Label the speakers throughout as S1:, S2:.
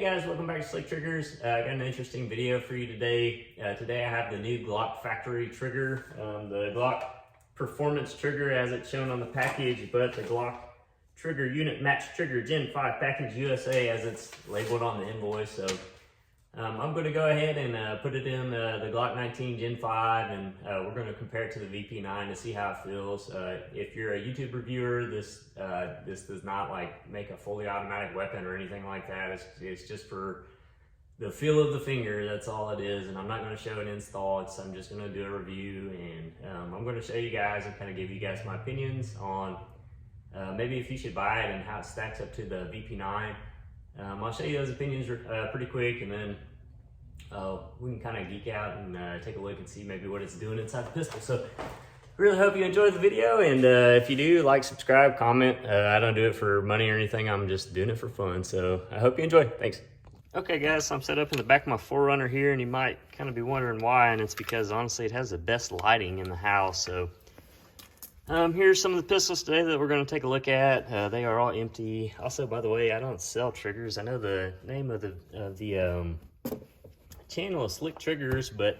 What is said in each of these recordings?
S1: guys, welcome back to Slick Triggers. I got an interesting video for you today. Today I have the new Glock factory trigger, the Glock performance trigger as it's shown on the package, but the Glock trigger unit match trigger Gen 5 package USA as it's labeled on the invoice. So I'm going to go ahead and put it in the Glock 19 Gen 5, and we're going to compare it to the VP9 to see how it feels. If you're a YouTube reviewer, this does not like make a fully automatic weapon or anything like that. It's just for the feel of the finger. That's all it is. And I'm not going to show an install. I'm just going to do a review, and I'm going to show you guys and kind of give you guys my opinions on maybe if you should buy it and how it stacks up to the VP9. I'll show you those opinions pretty quick, and then we can kind of geek out and take a look and see maybe what it's doing inside the pistol. So really hope you enjoyed the video, and if you do, like, subscribe, comment. I don't do it for money or anything. I'm just doing it for fun. So I hope you enjoy. Thanks. Okay guys, so I'm set up in the back of my 4Runner here, and you might kind of be wondering why, and it's because honestly it has the best lighting in the house. So here's some of the pistols today that we're going to take a look at. They are all empty. Also, by the way, I don't sell triggers. I know the name of the channel is Slick Triggers, but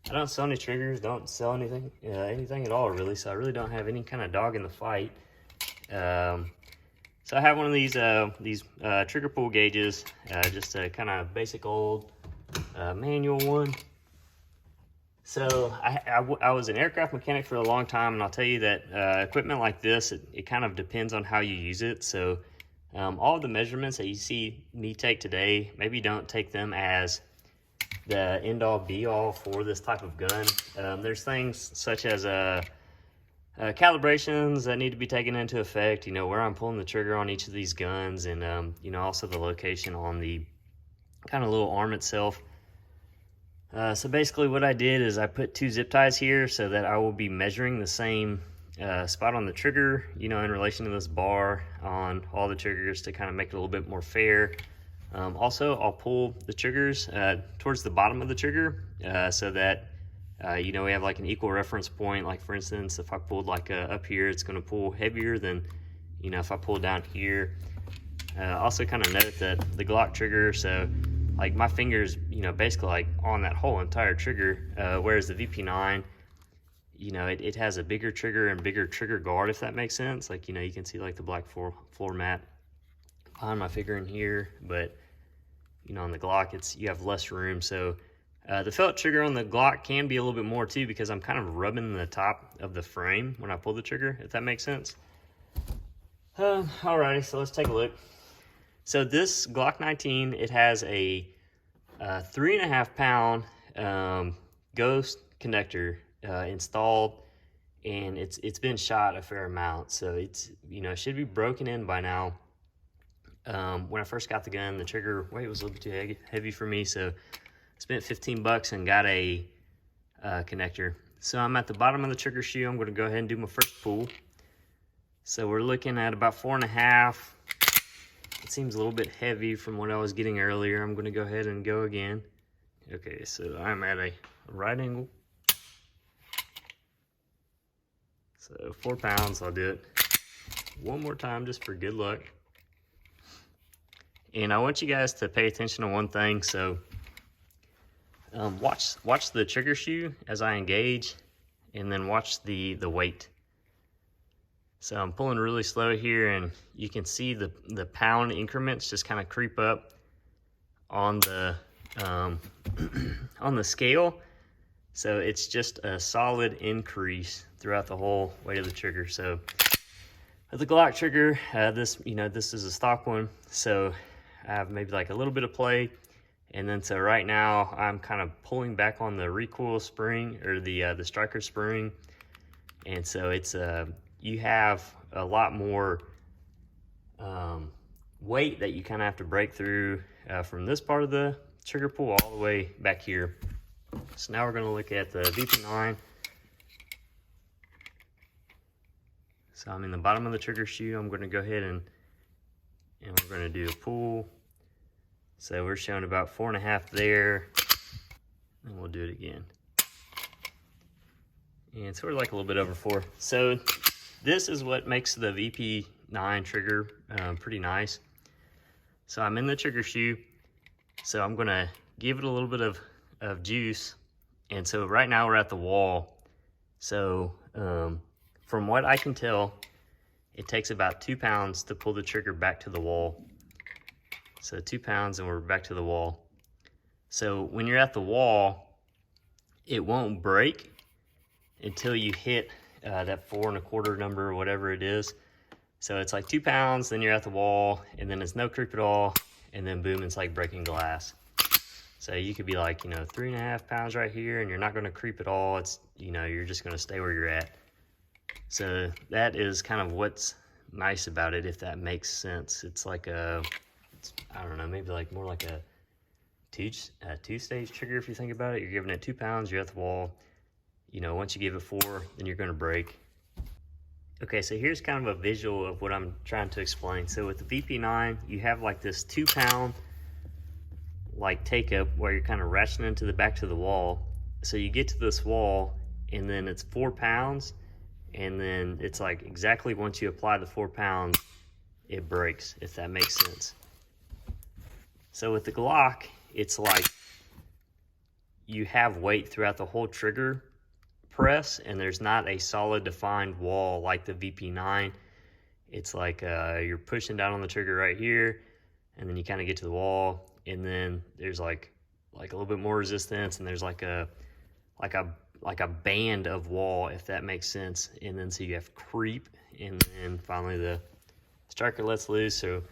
S1: I don't sell any triggers. Don't sell anything at all, really. So I really don't have any kind of dog in the fight. So I have one of these trigger pull gauges, just a kind of basic old manual one. So I was an aircraft mechanic for a long time, and I'll tell you that equipment like this, it kind of depends on how you use it. So all of the measurements that you see me take today, maybe don't take them as the end-all be-all for this type of gun. There's things such as calibrations that need to be taken into effect, you know, where I'm pulling the trigger on each of these guns, and you know, also the location on the kind of little arm itself. So basically what I did is I put 2 zip ties here so that I will be measuring the same spot on the trigger, you know, in relation to this bar on all the triggers to kind of make it a little bit more fair. Also, I'll pull the triggers towards the bottom of the trigger so that, you know, we have like an equal reference point. Like for instance, if I pulled like up here, it's going to pull heavier than, you know, if I pull down here. Also kind of note that the Glock trigger, so like my fingers, you know, basically like on that whole entire trigger, whereas the VP9, you know, it has a bigger trigger and bigger trigger guard, if that makes sense. Like, you know, you can see like the black floor mat behind my finger in here, but you know, on the Glock, you have less room. So the felt trigger on the Glock can be a little bit more too, because I'm kind of rubbing the top of the frame when I pull the trigger, if that makes sense. Alrighty, so let's take a look. So this Glock 19, it has a 3.5 pound Ghost connector installed, and it's been shot a fair amount, so it's, you know, it should be broken in by now. When I first got the gun, the trigger weight was a little bit too heavy for me, so I spent 15 bucks and got a connector. So I'm at the bottom of the trigger shoe. I'm going to go ahead and do my first pull. So we're looking at about 4.5. It seems a little bit heavy from what I was getting earlier. I'm going to go ahead and go again. Okay, so I'm at a right angle. So 4 pounds, I'll do it one more time just for good luck. And I want you guys to pay attention to one thing. So watch the trigger shoe as I engage, and then watch the weight. So I'm pulling really slow here, and you can see the pound increments just kind of creep up on the on the scale. So it's just a solid increase throughout the whole weight of the trigger. So with the Glock trigger, this is a stock one, so I have maybe like a little bit of play, and then so right now I'm kind of pulling back on the recoil spring, or the striker spring, and so it's you have a lot more weight that you kind of have to break through from this part of the trigger pull all the way back here. So now we're going to look at the VP9. So I'm in the bottom of the trigger shoe. I'm going to go ahead and we're going to do a pull. So we're showing about 4.5 there, and we'll do it again. And sort of like a little bit over 4. So this is what makes the VP9 trigger pretty nice. So I'm in the trigger shoe, So I'm gonna give it a little bit of juice. And so right now we're at the wall. So from what I can tell, it takes about 2 pounds to pull the trigger back to the wall. So 2 pounds and we're back to the wall. So when you're at the wall, it won't break until you hit that 4 1/4 number or whatever it is. So it's like 2 pounds, then you're at the wall, and then it's no creep at all, and then boom, it's like breaking glass. So you could be like, 3.5 pounds right here, and you're not gonna creep at all. It's, you're just gonna stay where you're at. So that is kind of what's nice about it, if that makes sense. It's like I don't know, maybe like more like a two-stage trigger if you think about it. You're giving it 2 pounds, you're at the wall. Once you give it 4, then you're gonna break. Okay, so here's kind of a visual of what I'm trying to explain. So with the VP9, you have like this 2 pound like take up where you're kind of ratcheting into the back to the wall. So you get to this wall and then it's 4 pounds, and then it's like exactly once you apply the 4 pounds, it breaks, if that makes sense. So with the Glock, it's like you have weight throughout the whole trigger press, and there's not a solid defined wall like the VP9. It's like you're pushing down on the trigger right here, and then you kind of get to the wall, and then there's like a little bit more resistance, and there's like a band of wall, if that makes sense. And then so you have creep, and then finally the striker lets loose. So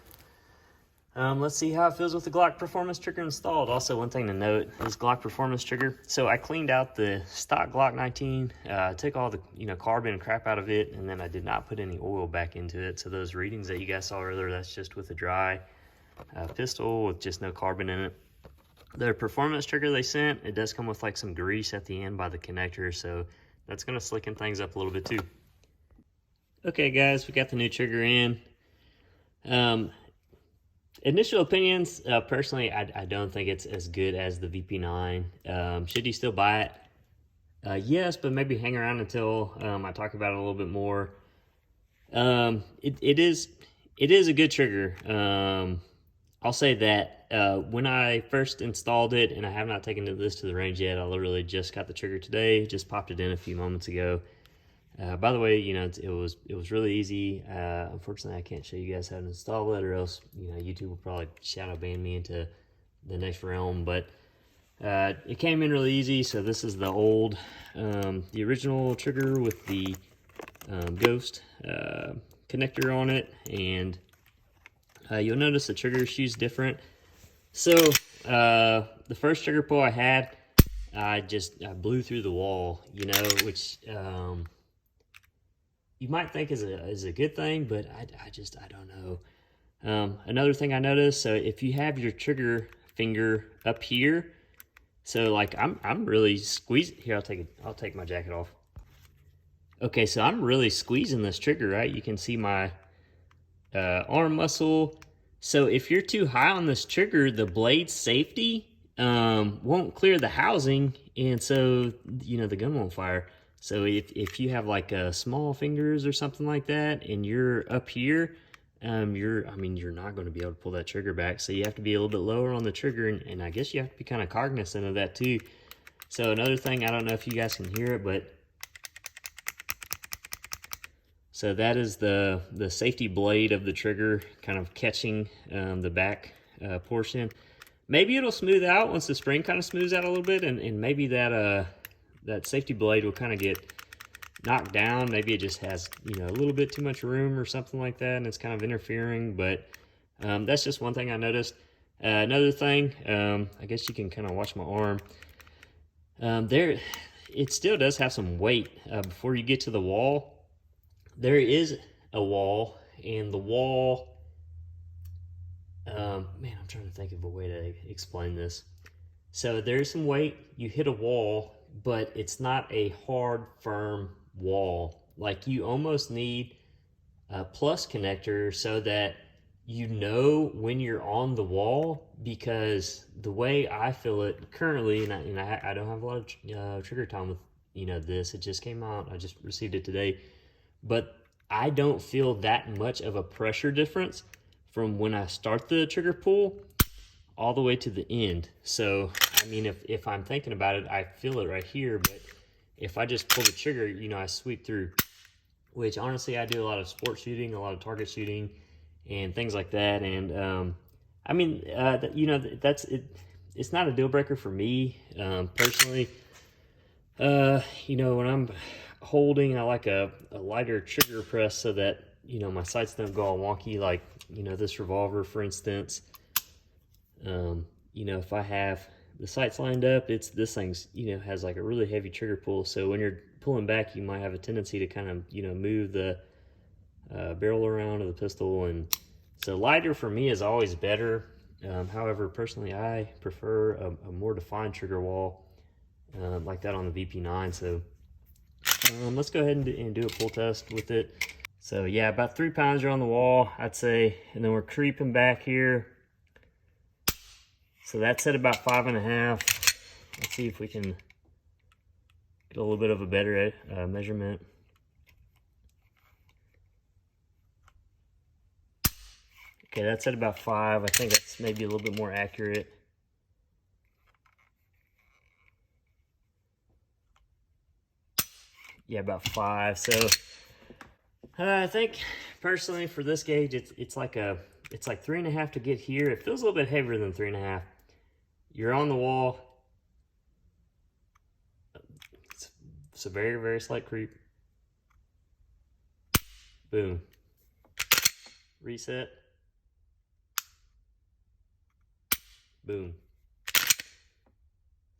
S1: let's see how it feels with the Glock Performance trigger installed. Also, one thing to note is Glock Performance trigger. So I cleaned out the stock Glock 19, took all the carbon and crap out of it, and then I did not put any oil back into it. So those readings that you guys saw earlier, that's just with a dry pistol with just no carbon in it. The Performance trigger they sent, it does come with like some grease at the end by the connector, so that's gonna slicken things up a little bit too. Okay guys, we got the new trigger in. Initial opinions, personally, I don't think it's as good as the VP9. Should you still buy it? Yes, but maybe hang around until I talk about it a little bit more. It is a good trigger. I'll say that when I first installed it, and I have not taken this to the range yet, I literally just got the trigger today, just popped it in a few moments ago. By the way, it was really easy. Unfortunately, I can't show you guys how to install it, or else YouTube will probably shadow ban me into the next realm. But it came in really easy. So this is the old, the original trigger with the ghost connector on it, and you'll notice the trigger shoe's different. So the first trigger pull I had, I blew through the wall, which you might think is a good thing, but I don't know. Another thing I noticed, so if you have your trigger finger up here, so like I'm really squeezing here. I'll take my jacket off. Okay, so I'm really squeezing this trigger, right? You can see my arm muscle. So if you're too high on this trigger, the blade safety won't clear the housing, and so the gun won't fire. So if you have like small fingers or something like that, and you're up here, you're not going to be able to pull that trigger back. So you have to be a little bit lower on the trigger, and I guess you have to be kind of cognizant of that too. So another thing, I don't know if you guys can hear it, but so that is the safety blade of the trigger kind of catching the back portion. Maybe it'll smooth out once the spring kind of smooths out a little bit, and maybe that safety blade will kind of get knocked down. Maybe it just has a little bit too much room or something like that, and it's kind of interfering. But that's just one thing I noticed. Another thing, I guess you can kind of watch my arm. There, it still does have some weight before you get to the wall. There is a wall, and the wall, man, I'm trying to think of a way to explain this. So there's some weight, you hit a wall, but it's not a hard, firm wall. Like you almost need a plus connector so that when you're on the wall, because the way I feel it currently, and I don't have a lot of trigger time with this, it just came out, I just received it today. But I don't feel that much of a pressure difference from when I start the trigger pull all the way to the end. So, I mean, if I'm thinking about it, I feel it right here, but if I just pull the trigger, you know, I sweep through, which honestly, I do a lot of sport shooting, a lot of target shooting, and things like that. And, I mean, you know, that's it. It's not a deal breaker for me, personally. You know, when I'm holding, I like a lighter trigger press so that, you know, my sights don't go all wonky, like, you know, this revolver, for instance. You know, if I have the sights lined up, this thing's, you know, has like a really heavy trigger pull. So when you're pulling back, you might have a tendency to kind of, you know, move the barrel around of the pistol. And so lighter for me is always better. However, personally, I prefer a more defined trigger wall like that on the VP9. So let's go ahead and do a pull test with it. So yeah, about 3 pounds are on the wall, I'd say, and then we're creeping back here. So that's at about 5.5. Let's see if we can get a little bit of a better measurement. Okay, that's at about 5. I think that's maybe a little bit more accurate. Yeah, about 5. So I think personally for this gauge, it's like 3.5 to get here. It feels a little bit heavier than 3.5. You're on the wall. It's a very, very slight creep. Boom. Reset. Boom.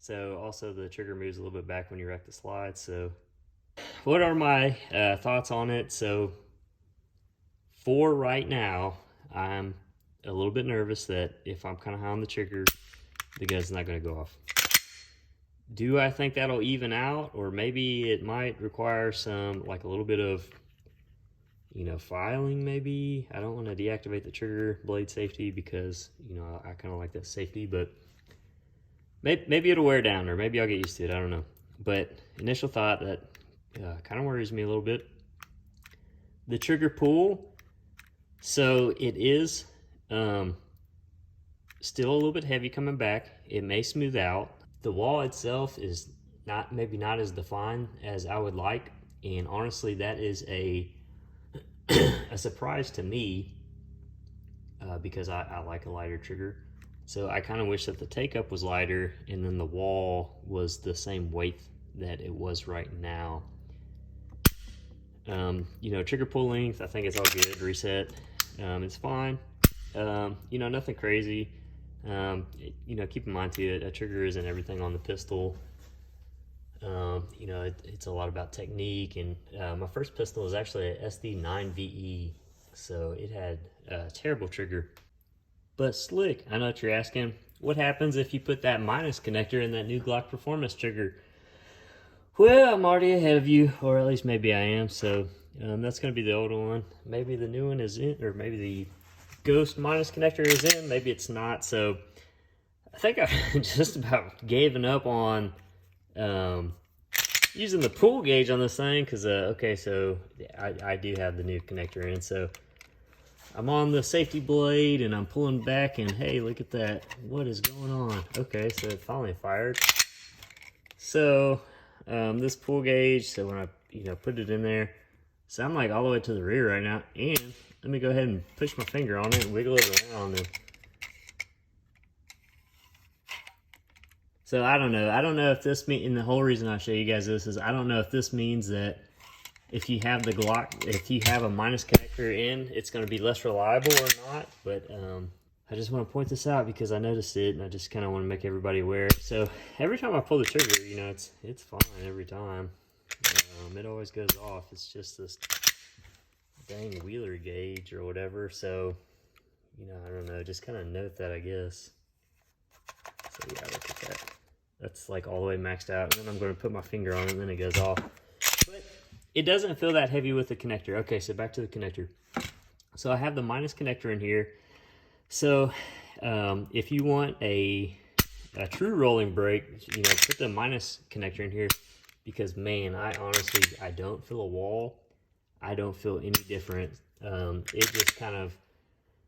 S1: So also the trigger moves a little bit back when you rack the slide. So what are my thoughts on it? So for right now, I'm a little bit nervous that if I'm kind of high on the trigger, the gun's not going to go off. Do I think that'll even out, or maybe it might require some, like a little bit of, you know, filing maybe? I don't want to deactivate the trigger blade safety because, you know, I kind of like that safety, but maybe it'll wear down, or maybe I'll get used to it. I don't know. But initial thought, that kind of worries me a little bit. The trigger pull, so it is still a little bit heavy coming back. It may smooth out. The wall itself is maybe not as defined as I would like, and honestly, that is a surprise to me because I like a lighter trigger. So I kind of wish that the take-up was lighter and then the wall was the same weight that it was right now. You know, trigger pull length, I think it's all good. Reset, it's fine. You know, nothing crazy. You know, keep in mind too, a trigger isn't everything on the pistol. You know, it's a lot about technique, and my first pistol was actually a SD9VE, so it had a terrible trigger, but slick. I know what you're asking. What happens if you put that minus connector in that new Glock Performance trigger? Well, I'm already ahead of you, or at least maybe I am. So that's going to be the old one. Maybe the new one is in, or maybe the Ghost minus connector is in. Maybe it's not. So I think I just about given up on using the pull gauge on this thing, because okay, so I do have the new connector in. So I'm on the safety blade and I'm pulling back, and hey, look at that. What is going on? Okay, so it finally fired. So this pull gauge, so when I put it in there, so I'm like all the way to the rear right now, and let me go ahead and push my finger on it and wiggle it around. And so I don't know if this means, and the whole reason I show you guys this is I don't know if this means that if you have the Glock, if you have a minus connector in, it's going to be less reliable or not. But I just want to point this out because I noticed it, and I just kind of want to make everybody aware. So every time I pull the trigger, you know, it's fine every time. It always goes off. It's just this dang Wheeler gauge or whatever. So, you know, I don't know. Just kind of note that, I guess. So yeah, look at that. That's like all the way maxed out. And then I'm going to put my finger on it, and then it goes off. But it doesn't feel that heavy with the connector. Okay, so back to the connector. So I have the minus connector in here. So if you want a true rolling brake, you know, put the minus connector in here, because man, I don't feel a wall. I don't feel any different. It just kind of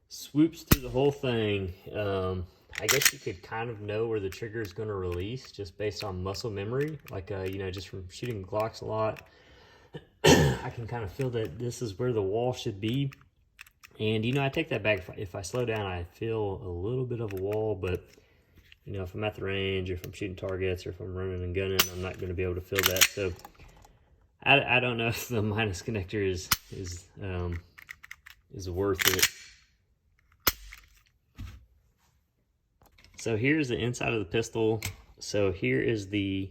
S1: swoops through the whole thing. I guess you could kind of know where the trigger is going to release just based on muscle memory. Like, you know, just from shooting Glocks a lot, I can kind of feel that this is where the wall should be. And, you know, I take that back. If I slow down, I feel a little bit of a wall, but, you know, if I'm at the range, or if I'm shooting targets, or if I'm running and gunning, I'm not going to be able to feel that. So I don't know if the minus connector is worth it. So here's the inside of the pistol. So here is the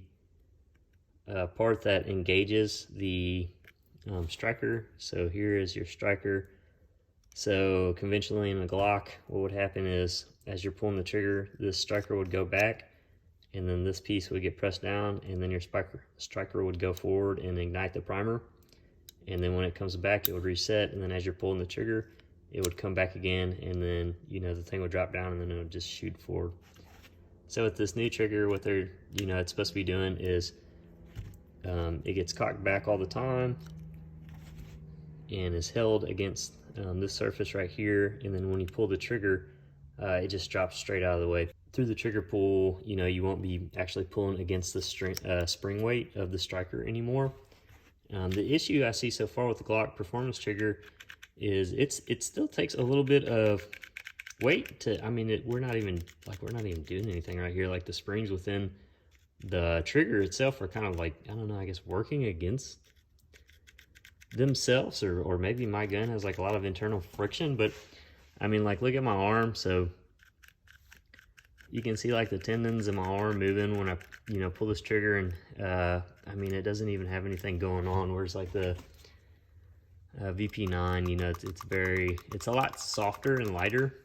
S1: part that engages the striker. So here is your striker. So conventionally in a Glock, what would happen is, as you're pulling the trigger, this striker would go back, and then this piece would get pressed down, and then your striker would go forward and ignite the primer. And then when it comes back, it would reset, and then as you're pulling the trigger, it would come back again, and then, you know, the thing would drop down, and then it would just shoot forward. So with this new trigger, what they're, you know, it's supposed to be doing is it gets cocked back all the time and is held against this surface right here, and then when you pull the trigger, it just drops straight out of the way. Through the trigger pull, you know, you won't be actually pulling against the spring weight of the striker anymore. The issue I see so far with the Glock performance trigger is it still takes a little bit of weight to, I mean, we're not even doing anything right here. Like, the springs within the trigger itself are kind of like, I don't know, I guess working against themselves, or maybe my gun has like a lot of internal friction. But I mean, like, look at my arm. So you can see like the tendons in my arm moving when I, you know, pull this trigger, and I mean, it doesn't even have anything going on. Whereas like the VP9, you know, it's a lot softer and lighter,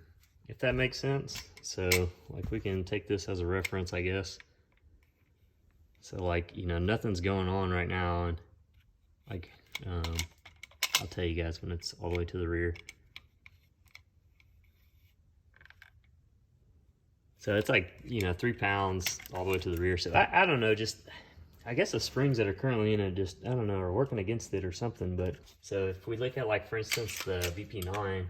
S1: if that makes sense. So like, we can take this as a reference, I guess. So like, you know, nothing's going on right now, and like, I'll tell you guys when it's all the way to the rear. So it's like, you know, 3 pounds all the way to the rear. So I don't know, just, I guess the springs that are currently in it just, I don't know, are working against it or something. But so if we look at, like, for instance, the VP9,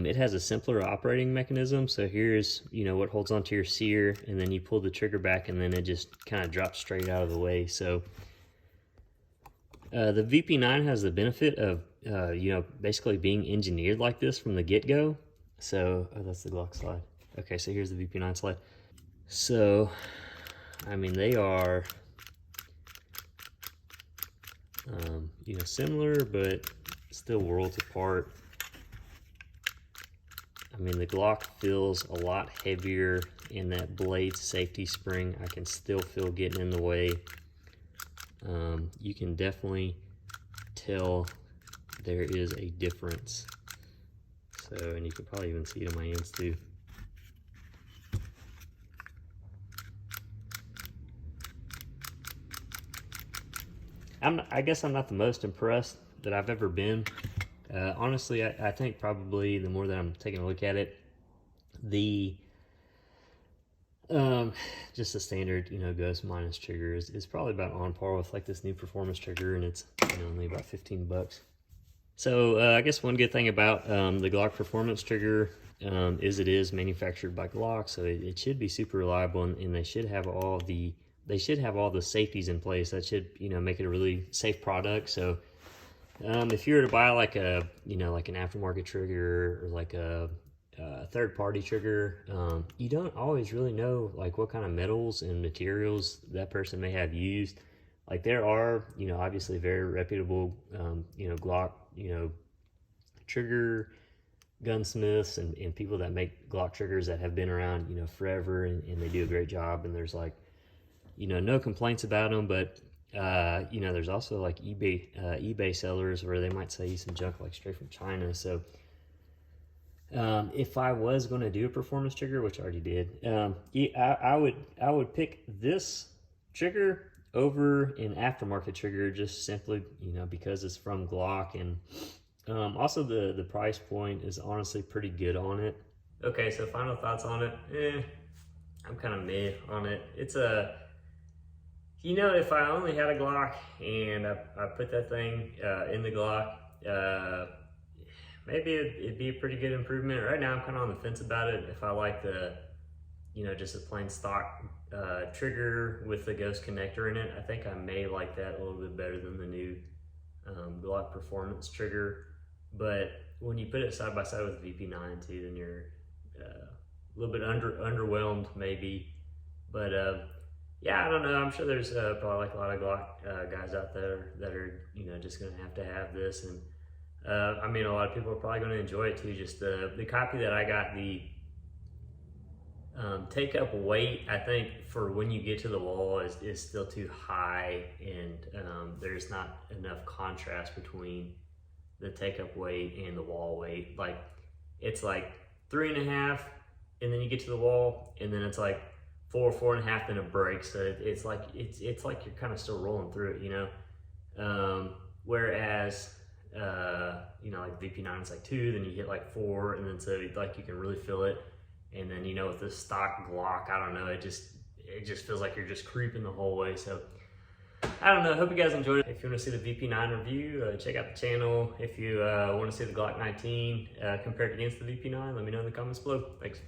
S1: it has a simpler operating mechanism. So here's, you know, what holds onto your sear, and then you pull the trigger back, and then it just kind of drops straight out of the way. So the VP9 has the benefit of, you know, basically being engineered like this from the get-go. So, oh, that's the Glock slide. Okay, so here's the VP9 slide. So, I mean, they are, you know, similar, but still worlds apart. I mean, the Glock feels a lot heavier, and that blade safety spring I can still feel getting in the way. You can definitely tell there is a difference. So, and you can probably even see it in my hands too. I guess I'm not the most impressed that I've ever been. Honestly, I think probably the more that I'm taking a look at it, the just the standard, you know, Ghost minus trigger is probably about on par with like this new performance trigger, and it's, you know, only about 15 bucks. So I guess one good thing about the Glock performance trigger is it is manufactured by Glock, so it should be super reliable, and they should have all the safeties in place. That should, you know, make it a really safe product. So if you were to buy like a, you know, like an aftermarket trigger, or like a third-party trigger, you don't always really know like what kind of metals and materials that person may have used. Like, there are, you know, obviously very reputable, you know, Glock, you know, trigger gunsmiths and people that make Glock triggers that have been around, you know, forever, and they do a great job, and there's like, you know, no complaints about them. But you know, there's also like eBay sellers where they might sell you some junk like straight from China. So if I was going to do a performance trigger, which I already did, I would pick this trigger over an aftermarket trigger, just simply, you know, because it's from Glock, and also the price point is honestly pretty good on it. Okay, so final thoughts on it. I'm kind of meh on it. It's a, you know, if I only had a Glock and I put that thing in the Glock, maybe it'd be a pretty good improvement. Right now I'm kind of on the fence about it, if I like the you know, just a plain stock trigger with the ghost connector in it, I think I may like that a little bit better than the new Glock Performance trigger. But when you put it side by side with VP9 too, then you're a little bit underwhelmed maybe. But yeah, I don't know. I'm sure there's probably like a lot of Glock guys out there that are, you know, just gonna have to have this, and I mean, a lot of people are probably going to enjoy it too. Just the copy that I got, the take up weight, I think for when you get to the wall is still too high, and there's not enough contrast between the take up weight and the wall weight. Like it's like 3.5, and then you get to the wall, and then it's like 4.5, then it breaks. So it's like you're kind of still rolling through it, you know. Whereas you know, like VP9 is like 2, then you hit like 4, and then so like you can really feel it. And then, you know, with the stock Glock, I don't know, it just feels like you're just creeping the whole way. So I don't know. Hope you guys enjoyed it. If you want to see the VP9 review, check out the channel. If you want to see the Glock 19 compared against the VP9, let me know in the comments below. Thanks.